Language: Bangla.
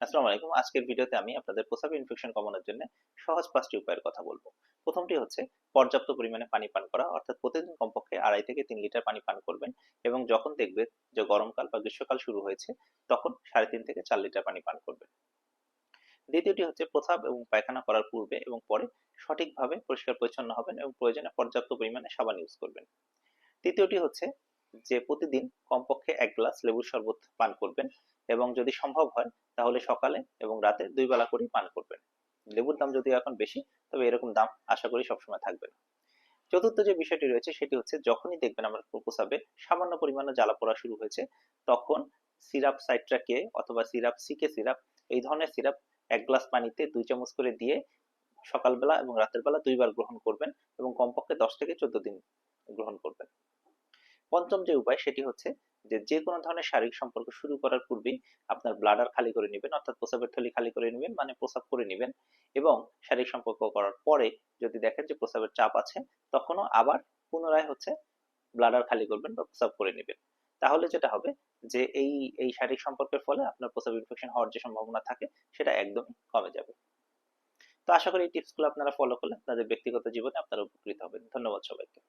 আসসালামু আলাইকুম। আজকের ভিডিওতে আমি আপনাদের প্রস্রাবে ইনফেকশন কমানোর জন্য সহজ ৫ টি উপায়ের কথা বলব। প্রথমটি হচ্ছে পর্যাপ্ত পরিমাণে পানি পান করা, অর্থাৎ প্রতিদিন কমপক্ষে ২.৫ থেকে ৩ লিটার পানি পান করবেন এবং যখন দেখবেন যে গরমকাল বা গ্রীষ্মকাল শুরু হয়েছে তখন ৩.৫ থেকে ৪ লিটার পানি পান করবেন। দ্বিতীয়টি হচ্ছে প্রস্রাব এবং পায়খানা করার পূর্বে এবং পরে সঠিকভাবে পরিষ্কার পরিচ্ছন্ন হবেন এবং প্রয়োজনে পর্যাপ্ত পরিমাণে সাবান ইউজ করবেন। তৃতীয়টি হচ্ছে যে প্রতিদিন কমপক্ষে ১ গ্লাস লেবুর শরবত পান করবেন এবং যদি সম্ভব হয় তাহলে সকালে এবং রাতে ২ বেলা করেই পান করবেন। লেবুর দাম যদিও এখন বেশি, তবে এরকম দাম আশা করি সবসময় থাকবে না। চতুর্থ যে বিষয়টি রয়েছে সেটি হচ্ছে যখনই দেখবেন আমার প্রস্রাবে সামান্য পরিমাণে জ্বালা পোড়া শুরু হয়েছে, তখন সিরাপ সাইট্রা কে অথবা সিরাপ সিকে সিরাপ, এই ধরনের সিরাপ ১ গ্লাস পানিতে ২ চামচ করে দিয়ে সকালবেলা এবং রাতের বেলা ২ বার গ্রহণ করবেন এবং কমপক্ষে ১০ থেকে ১৪ দিন গ্রহণ করবেন। পঞ্চম যে উপায় সেটি হচ্ছে যে কোনো ধরনের শারীরিক সম্পর্ক শুরু করার পূর্বেই আপনার ব্লাডার খালি করে নিবেন, অর্থাৎ প্রস্রাবের থলি খালি করে নিবেন, মানে প্রস্রাব করে নিবেন এবং শারীরিক সম্পর্ক করার পরে যদি দেখেন যে প্রস্রাবের চাপ আছে তখনও আবার পুনরায় হচ্ছে ব্লাডার খালি করবেন বা প্রস্রাব করে নিবেন। তাহলে যেটা হবে যে এই শারীরিক সম্পর্কের ফলে আপনার প্রস্রাব ইনফেকশন হওয়ার যে সম্ভাবনা থাকে সেটা একদমই কমে যাবে। তো আশা করি এই টিপসগুলো আপনারা ফলো করলে আপনাদের ব্যক্তিগত জীবনে আপনারা উপকৃত হবেন। ধন্যবাদ সবাইকে।